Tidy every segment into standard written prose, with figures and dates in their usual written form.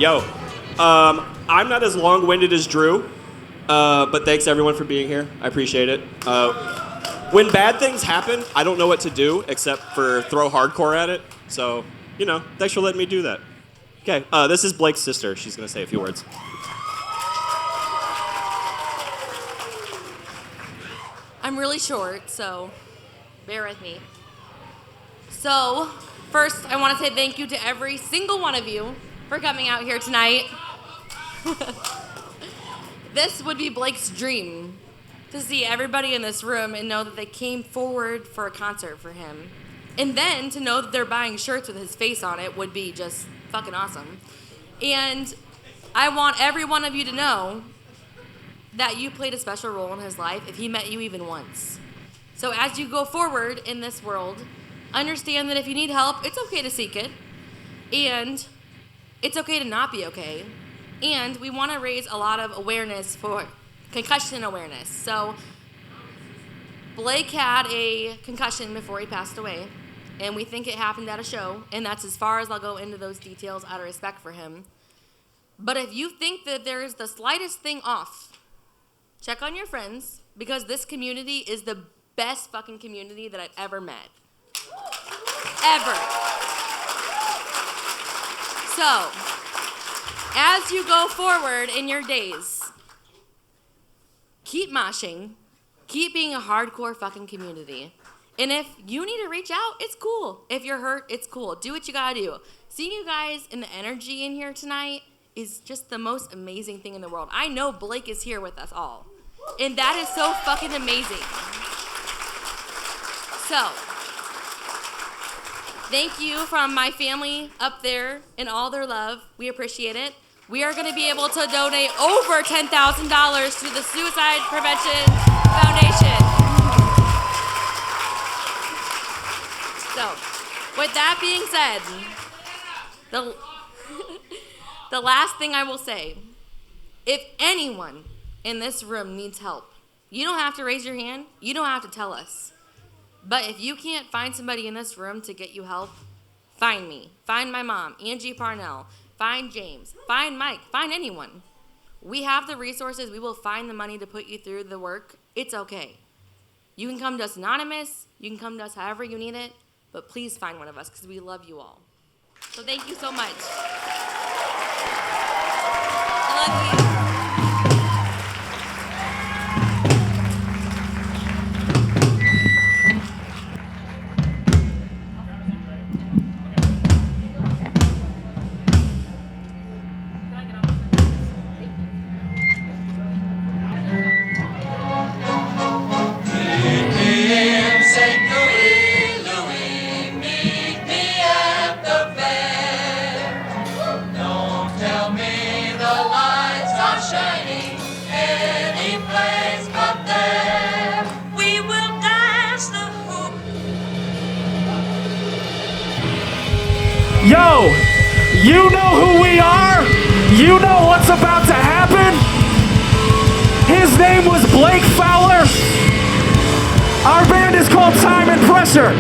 Yo, I'm not as long-winded as Drew, but thanks everyone for being here. I appreciate it. When bad things happen, I don't know what to do except for throw hardcore at it. So, thanks for letting me do that. Okay, this is Blake's sister. She's gonna say a few words. I'm really short, so bear with me. So, first, I want to say thank you to every single one of you for coming out here tonight. This would be Blake's dream, to see everybody in this room and know that they came forward for a concert for him. And then to know that they're buying shirts with his face on it would be just fucking awesome. And I want every one of you to know that you played a special role in his life if he met you even once. So as you go forward in this world, understand that if you need help, it's okay to seek it. And it's okay to not be okay. And we want to raise a lot of awareness for concussion awareness. So Blake had a concussion before he passed away, and we think it happened at a show, and that's as far as I'll go into those details out of respect for him. But if you think that there is the slightest thing off, check on your friends, because this community is the best fucking community that I've ever met. Ever. So, as you go forward in your days, keep moshing, keep being a hardcore fucking community. And if you need to reach out, it's cool. If you're hurt, it's cool. Do what you gotta do. Seeing you guys and the energy in here tonight is just the most amazing thing in the world. I know Blake is here with us all. And that is so fucking amazing. So, thank you from my family up there and all their love. We appreciate it. We are going to be able to donate over $10,000 to the Suicide Prevention Foundation. So, with that being said, the last thing I will say, if anyone in this room needs help, you don't have to raise your hand. You don't have to tell us. But if you can't find somebody in this room to get you help, find me. Find my mom, Angie Parnell. Find James. Find Mike. Find anyone. We have the resources. We will find the money to put you through the work. It's okay. You can come to us anonymous. You can come to us however you need it. But please find one of us because we love you all. So thank you so much. I love you. Yo, you know who we are? You know what's about to happen? His name was Blake Fowler. Our band is called Time and Pressure.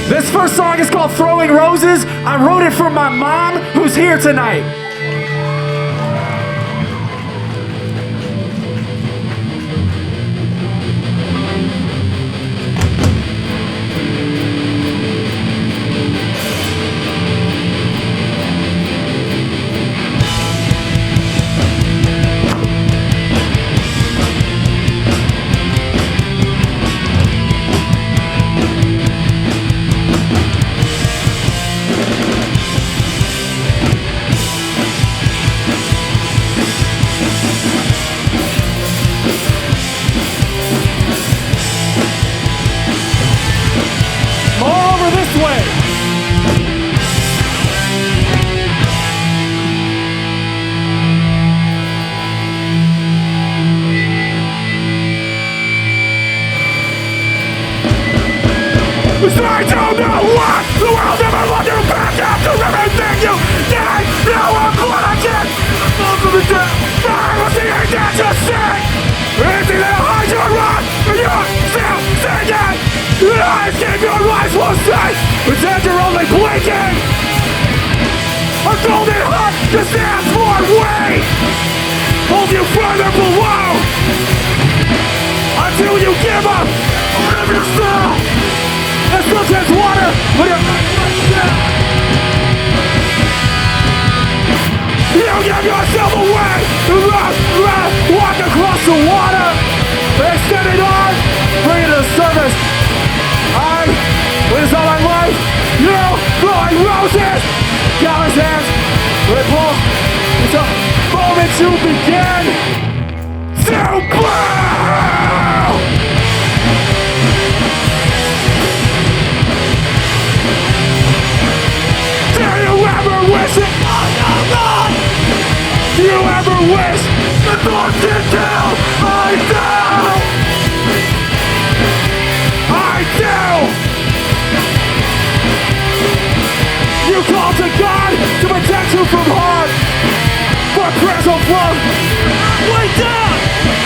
This first song is called Throwing Roses. I wrote it for my mom, who's here tonight. I don't know what the world never let you back after everything you did. Now I'm glad I did. Most of the time, I was the end that you sing. It's either hide or run, and you're still singing. I escape your lies will say, pretend you're only Hold it hot, cause that's more weight. Hold you further below until you give up part of yourself. And sometimes water, but it you give yourself away. Walk across the water. Extended arm, bring it to the surface. With all my life, you blowing roses. Callous hands, ripple. It's a moment to begin to blow. Do you ever wish it on your own? Do you ever wish the thoughts did down? I do. You call to God to protect you from harm, but prayers will flow. Way down!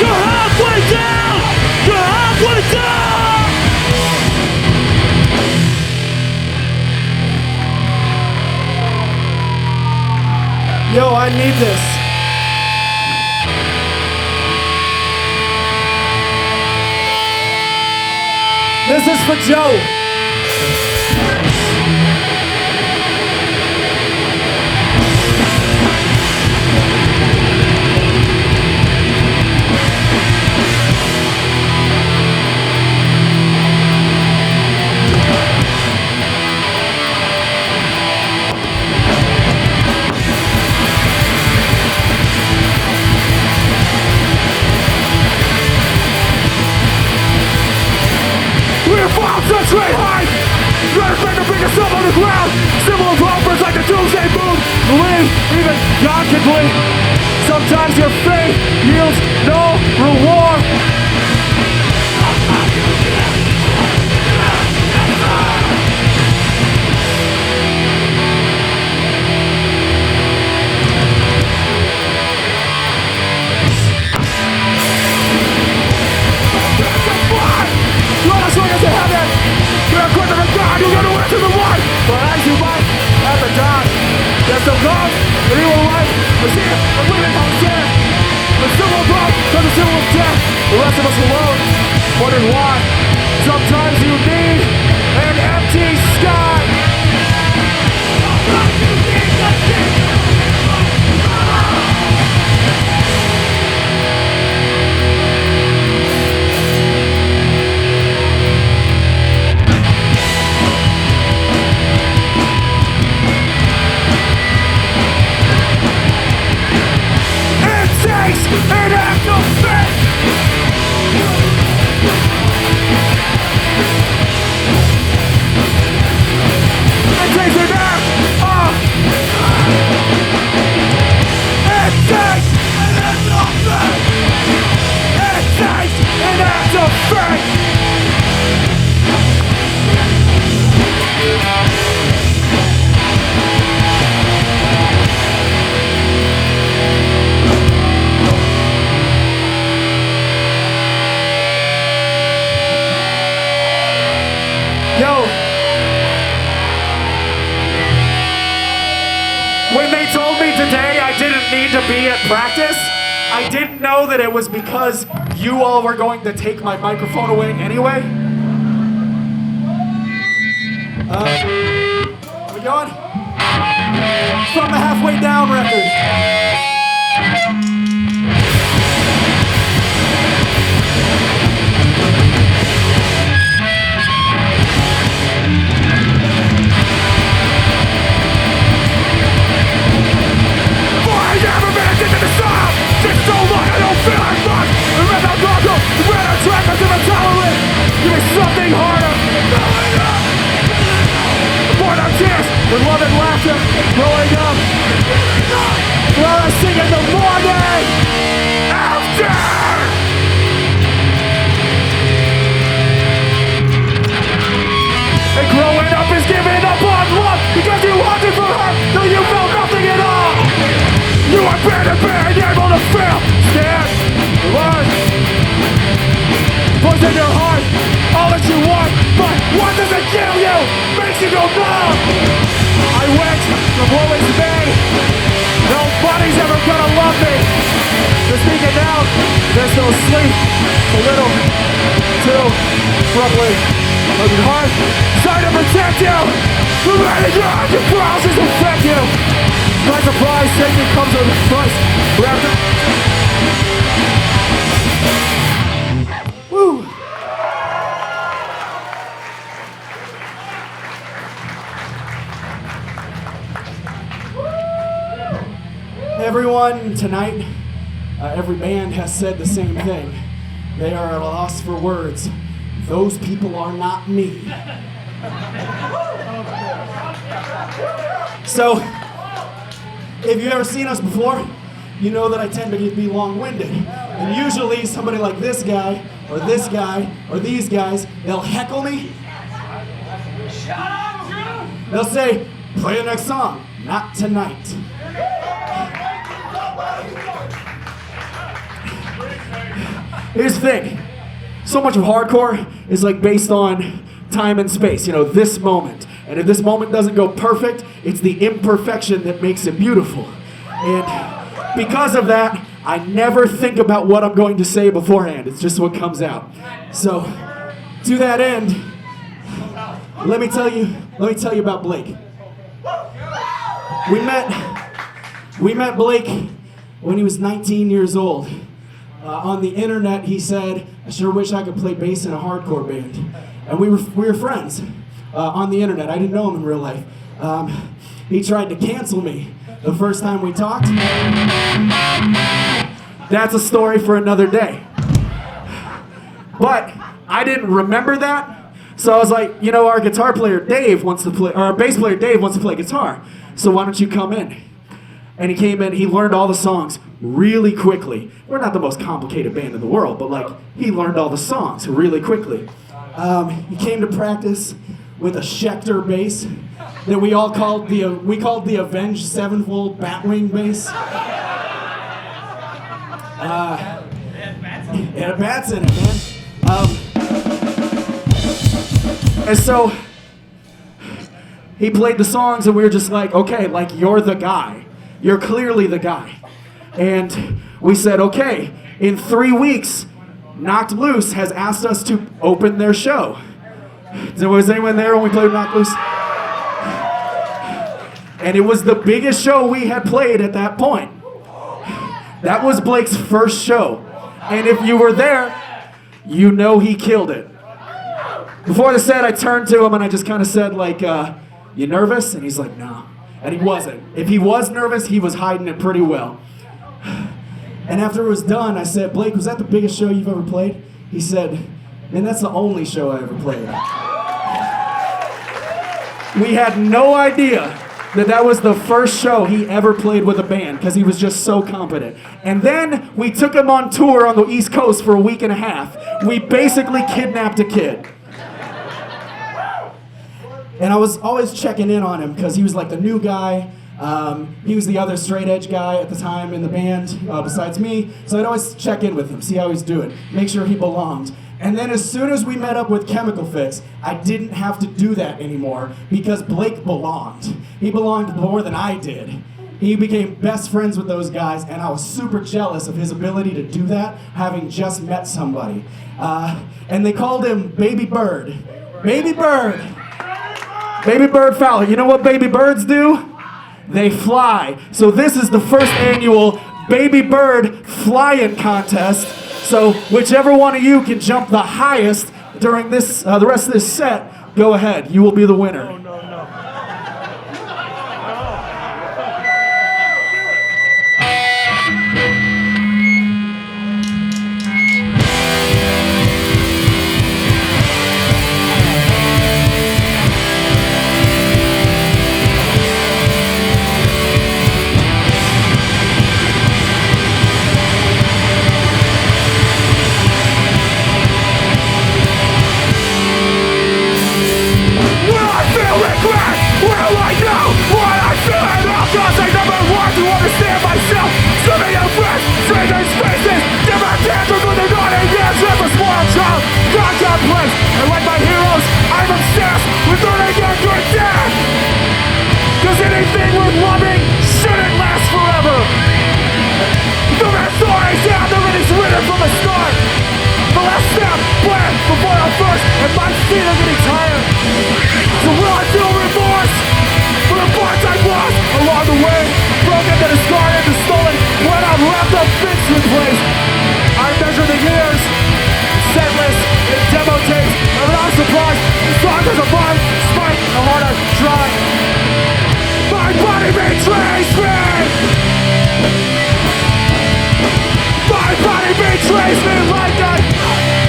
You're halfway down! You're halfway down! Yo, I need this. This is for Joe. Straight high, trying to find the biggest up on the ground. Symbol of offers like the doomsday boom. Believe, even God can bleed. Sometimes your faith yields no reward. You're gonna win to the one, but as you might at the dawn, there's no God, but he will life, is here, and living on death. The symbol of love, there's a symbol of death. The rest of us alone, wondering why. Sometimes you need an empty sky. Sometimes you need a an act of faith. It takes an act of It takes an act of faith. It takes an act of faith. Yo, when they told me today I didn't need to be at practice, I didn't know that it was because you all were going to take my microphone away anyway. We going? From the Halfway Down record. So long I don't feel like much. And when I'm gone, the red I track us in a tolerant. Give me something harder. Born of tears, with love and laughter, growing up. While I sing in the morning after. And growing up is giving up on love because you hunted for her till you felt nothing at all. You are better, able to fail. Stand, learn. Push in your heart, all that you want, but what does it give you? Makes you go numb. I went from what was made still asleep. A little too roughly. Working hard, trying to protect you. The way that your process affect you. By surprise, safety comes with a price. Woo! Everyone tonight, every band has said the same thing. They are at a loss for words. Those people are not me. So, if you've ever seen us before, you know that I tend to be long-winded. And usually somebody like this guy, or this guy, or these guys, they'll heckle me. Shut up, Drew! They'll say, play the next song. Not tonight. Here's the thing. So much of hardcore is like based on time and space. You know, this moment. And if this moment doesn't go perfect, it's the imperfection that makes it beautiful. And because of that, I never think about what I'm going to say beforehand. It's just what comes out. So, to that end, let me tell you about Blake. We met Blake when he was 19 years old. On the internet, he said, "I sure wish I could play bass in a hardcore band." And we were friends on the internet. I didn't know him in real life. He tried to cancel me the first time we talked. That's a story for another day. But I didn't remember that, so I was like, you know, our guitar player Dave wants to play, or our bass player Dave wants to play guitar. So why don't you come in? And he came in, he learned all the songs really quickly. We're not the most complicated band in the world, but like, he learned all the songs really quickly. He came to practice with a Schecter bass that we called the Avenged Sevenfold Batwing bass. It had bats in it, man. And so, he played the songs and we were just like, okay, like, you're the guy. You're clearly the guy. And we said, okay, in 3 weeks, Knocked Loose has asked us to open their show. Was anyone there when we played Knocked Loose? And it was the biggest show we had played at that point. That was Blake's first show. And if you were there, you know he killed it. Before the set, I turned to him and I just kind of said, like, you nervous? And he's like, no. And he wasn't. If he was nervous, he was hiding it pretty well. And after it was done, I said, Blake, was that the biggest show you've ever played? He said, man, that's the only show I ever played. We had no idea that was the first show he ever played with a band because he was just so competent. And then we took him on tour on the East Coast for a week and a half. We basically kidnapped a kid. And I was always checking in on him because he was like the new guy. He was the other straight edge guy at the time in the band, besides me. So I'd always check in with him, see how he's doing, make sure he belonged. And then as soon as we met up with Chemical Fix, I didn't have to do that anymore because Blake belonged. He belonged more than I did. He became best friends with those guys, and I was super jealous of his ability to do that, having just met somebody. And they called him Baby Bird. Baby Bird! Baby Bird Fowler. You know what baby birds do? They fly. So this is the first annual Baby Bird Flying Contest. So whichever one of you can jump the highest during this, the rest of this set, go ahead. You will be the winner. body betrays me. My body betrays me like I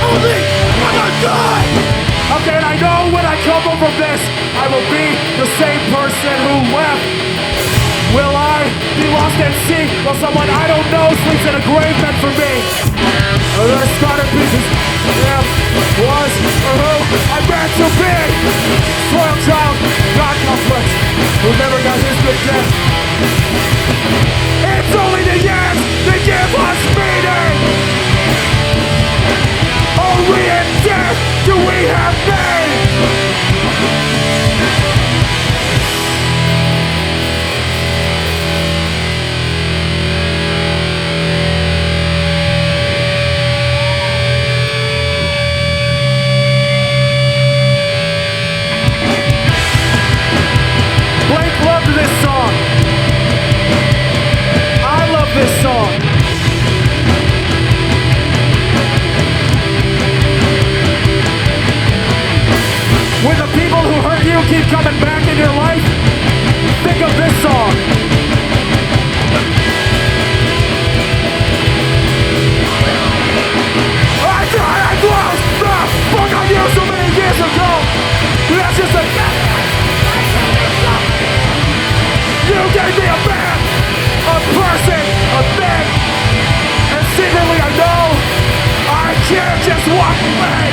only wanna die. Okay, and I know when I come home from this, I will be the same person who left. Will I be lost at sea while someone I don't know sleeps in a grave meant for me? They're scattered pieces. Am, was, or who I meant to be. Spoiled child, God complex, who never got his good death. It's only the years that give us meaning. Only in death do we have pain. Blake loved this song. I love this song. When the people who hurt you keep coming back in your life, think of this song. I thought I closed the fuck on you so many years ago. That's just a you gave me a man, a person, a thing, and secretly I know I can't just walk away.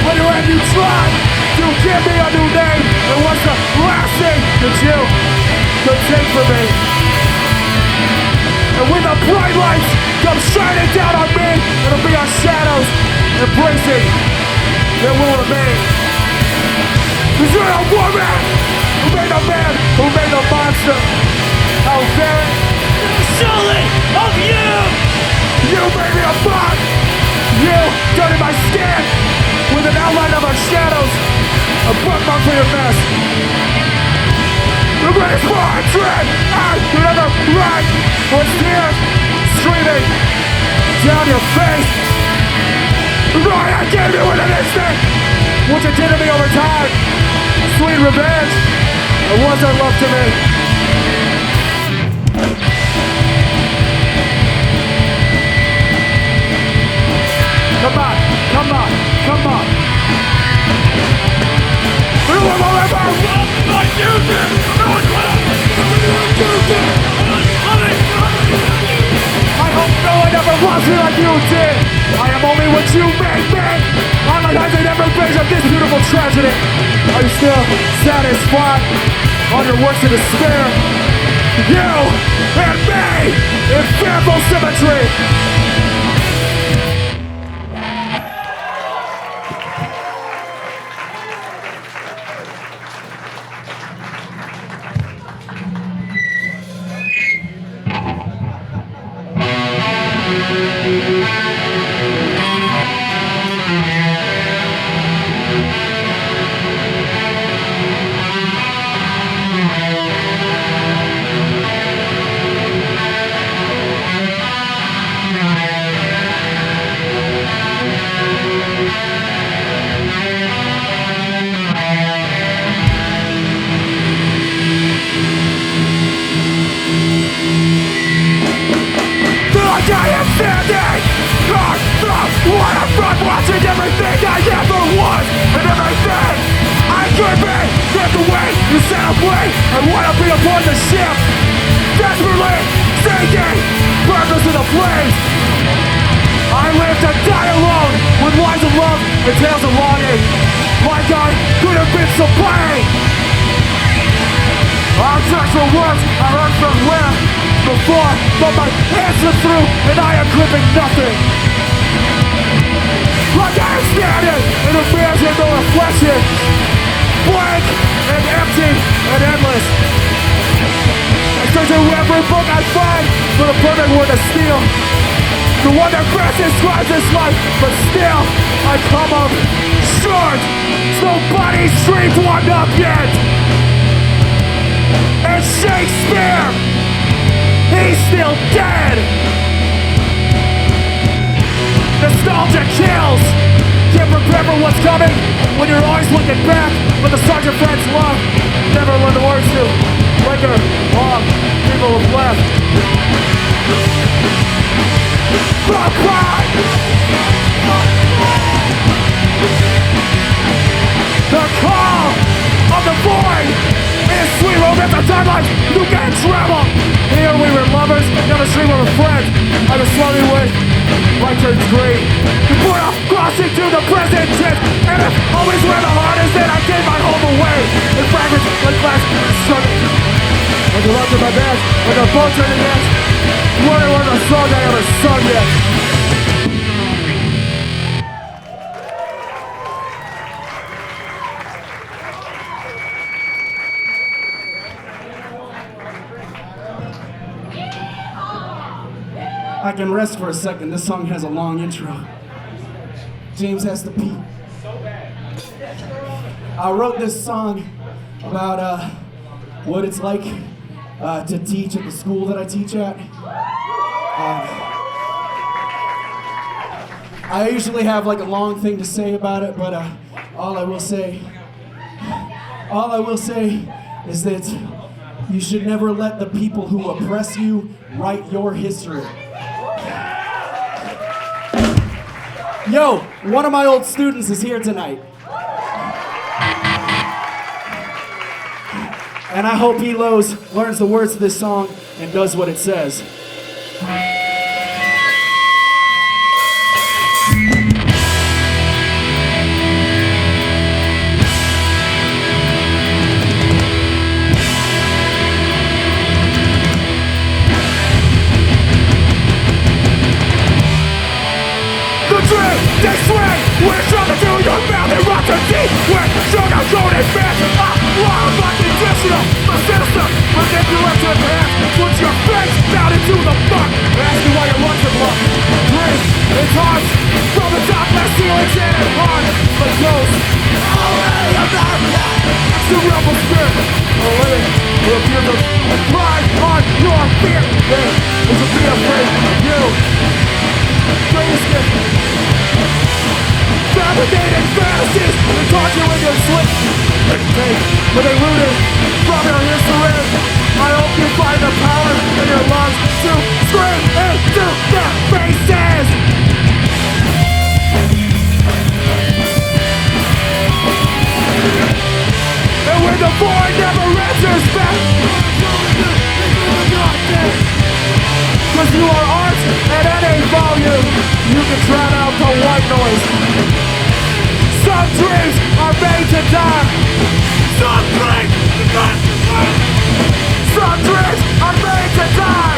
When you had you tried to give me a new name, it was the last thing that you could take from me. And when the bright lights come shining down on me, it'll be our shadows embracing that will remain. 'Cause you're a woman who made a man, who made a monster. How very surely of you. You made me a bug. You dirty my skin with an outline of our shadows, a bookmark for your mess. The greatest portrait I could ever write was tears streaming down your face. Right, I gave you in an instant what you did to me over time. Sweet revenge, it wasn't love to me. Come on, come on, come on. No one will ever love like you did. No one will ever like you did. I hope no one ever loves me like you did. I am only what you made me. I'm the guys that never page of this beautiful tragedy. Are you still satisfied on your works of despair? You and me in fearful symmetry. Waterfront, watching everything I ever was and everything I could be. That's the way you set up free. I wanna be aboard the ship, desperately seeking purpose in the flames. I live to die alone with lies of love and tales of longing. My God could have been so plain. Our sexual words I heard from where before, but my hands are through and I am gripping nothing. Like I am standing in a mirror with no reflection, blank and empty and endless. I search through every book I find for the perfect word to steal, the one that best describes this life, but still I come up short. Nobody's dreams warmed up yet. And Shakespeare, he's still dead. Nostalgia kills. Can't prepare for what's coming when you're always looking back, but the sergeant friends love never learn the words to. liquor, all people have left. Fuck crime! The call of the void is sweet romance of timelines you can't travel. Here we were lovers, down the street we were friends. I was slowly with light turns green. You put off crossing to the present tense. And if always where the heart is, then I gave my home away. In fragments, like glass, struggling. Like the love of my best, like a boat turning ends. Wondering where the song I ever sung yet. I can rest for a second. This song has a long intro. James has to pee. I wrote this song about what it's like to teach at the school that I teach at. I usually have like a long thing to say about it, but all I will say is that you should never let the people who oppress you write your history. Yo, one of my old students is here tonight. And I hope he learns the words of this song and does what it says. They swing, we're sugar to your mouth and rock your teeth. We're sugar coated fast. I'm fucking additional, my sinister, manipulative hands. Put your face down into the muck. Ask you why your lungs are blocked. Drink, it's hard. From the top, left ceilings in and hard. But close. Already America. It's the rebel spirit. Living, we're abusers. And pride on your fear. There is a be afraid of you. Greatest gift. Fabricated fantasies and taught you in your sleep. But they rooted from your history. I hope you find the power in your lungs to scream into their faces. And when the void never answers back, cause you are art at any volume. You can drown out the white noise. Some dreams are made to die. Some dreams are made to die.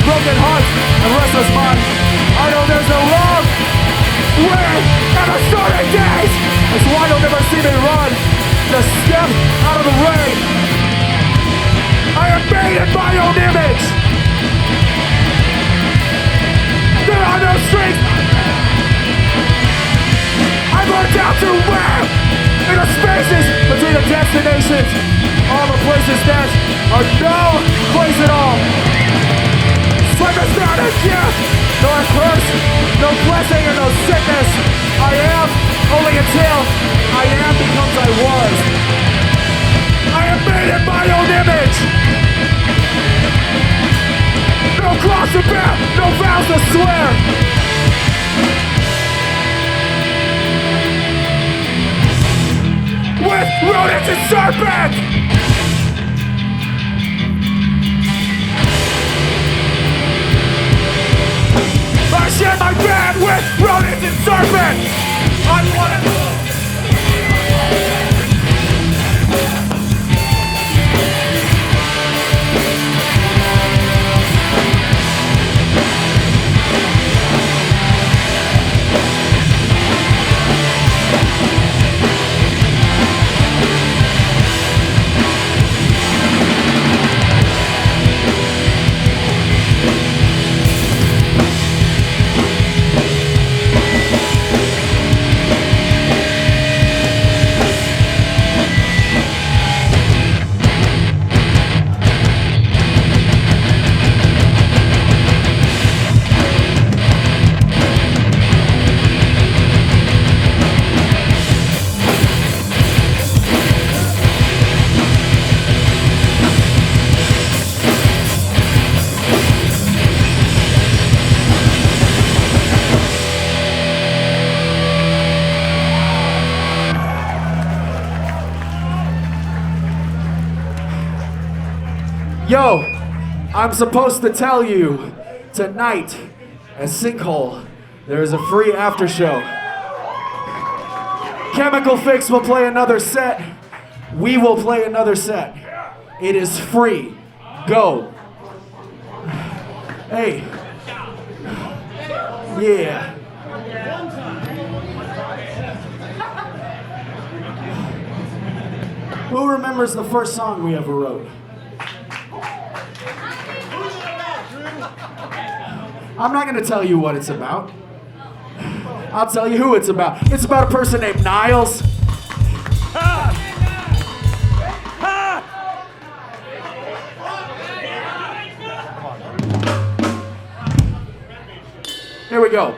Broken hearts and restless mind. I know there's no love. Where at the starting days. That's why you'll never see me run. Just step out of the rain. I am made in my own image. There are no strings. I've learned how to live in the spaces between the destinations. All the places that are no place at all. Life is not a gift, nor a curse, no blessing and no sickness. I am only until I am becomes I was. I am made in my own image. No cross to bear, no vows to swear. With rodents and serpents. I share my bed with rodents and serpents. I wanna Yo, I'm supposed to tell you, tonight at Sinkhole, there is a free after show. Chemical Fix will play another set. We will play another set. It is free. Go. Hey. Yeah. Who remembers the first song we ever wrote? I'm not going to tell you what it's about. I'll tell you who it's about. It's about a person named Niles. Here we go.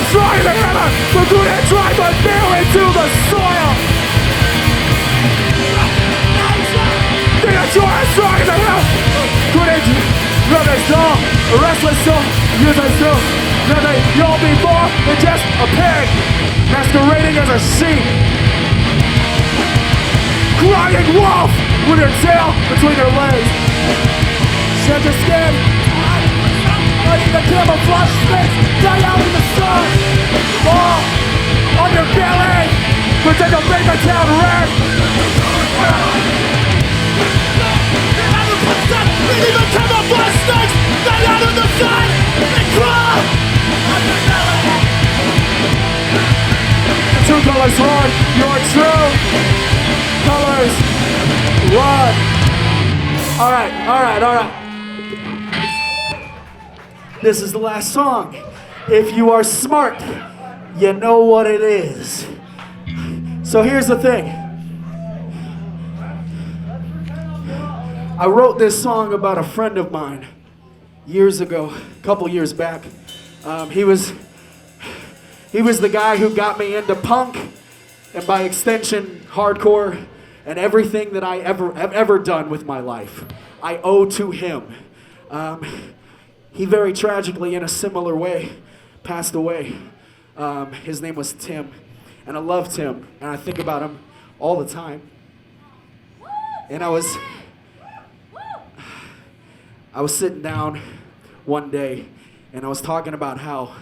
Try the hammer, we're good and try but nail into the soil. They are trying the hammer, good and rather strong, a restless soul, use a soul. Rather you'll be more than just a pig, masquerading as a sheep. Crying wolf with your tail between your legs. Shed your skin. Letting the camouflage snakes die out in the sun. Fall on your belly. Pretend to make a town red. Leaving the camouflage snakes die out in the sun. And crawl on your belly. The true colors run. Your true colors run. Alright. This is the last song. If you are smart, you know what it is. So here's the thing. I wrote this song about a friend of mine years ago, a couple years back. He was the guy who got me into punk, and by extension, hardcore, and everything that I have ever done with my life. I owe to him. He very tragically, in a similar way, passed away. His name was Tim, and I loved him, and I think about him all the time. And I was sitting down one day, and I was talking about how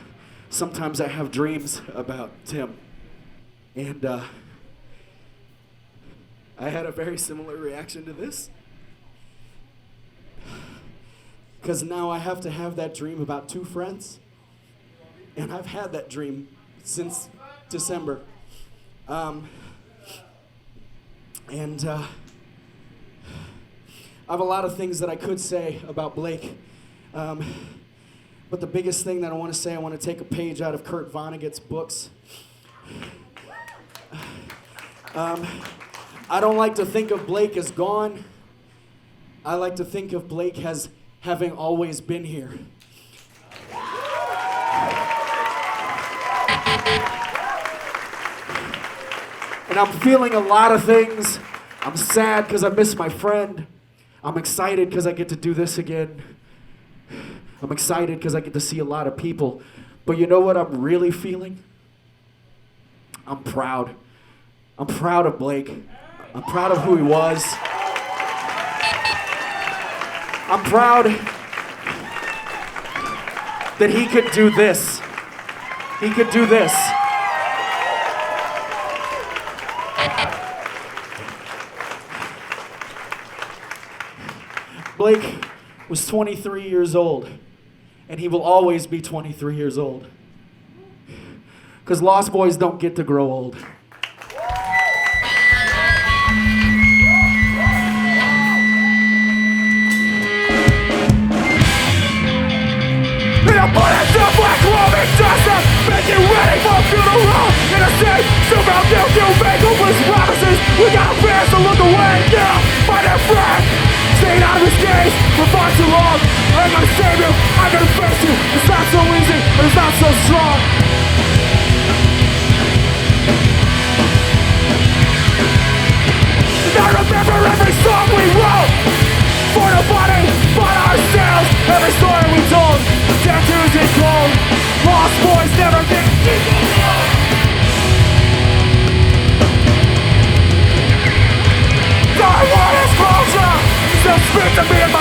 sometimes I have dreams about Tim. And I had a very similar reaction to this. Because now I have to have that dream about two friends. And I've had that dream since December. I have a lot of things that I could say about Blake. But the biggest thing that I want to say, I want to take a page out of Kurt Vonnegut's books. I don't like to think of Blake as gone. I like to think of Blake as having always been here. And I'm feeling a lot of things. I'm sad because I miss my friend. I'm excited because I get to do this again. I'm excited because I get to see a lot of people. But you know what I'm really feeling? I'm proud. I'm proud of Blake. I'm proud of who he was. I'm proud that he could do this. He could do this. Blake was 23 years old, and he will always be 23 years old. Because Lost Boys don't get to grow old. Make you ready for a funeral in a state somehow guilty of make hopeless promises. We got a chance to look away, yeah, find a friend. Staying out of his gaze for far too long. I'm gonna save you, I'm gonna face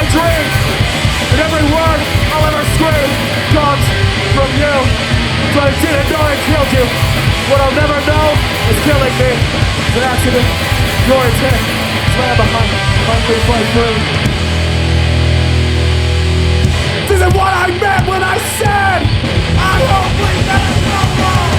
my dream. And every word I'll ever scream comes from you. So I didn't know I killed you. What I'll never know is killing me. It's an accident. Your intent. Slam behind me fight through. This is what I meant when I said I hope we never know more.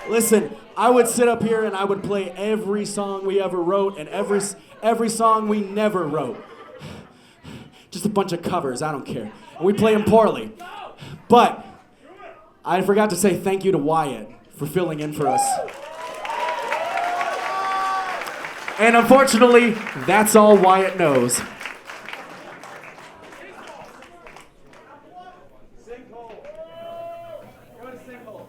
Listen, I would sit up here and I would play every song we ever wrote and every song we never wrote. Just a bunch of covers, I don't care. And we play them poorly. But I forgot to say thank you to Wyatt for filling in for us. And unfortunately, that's all Wyatt knows. Sinkhole. Go to sinkhole.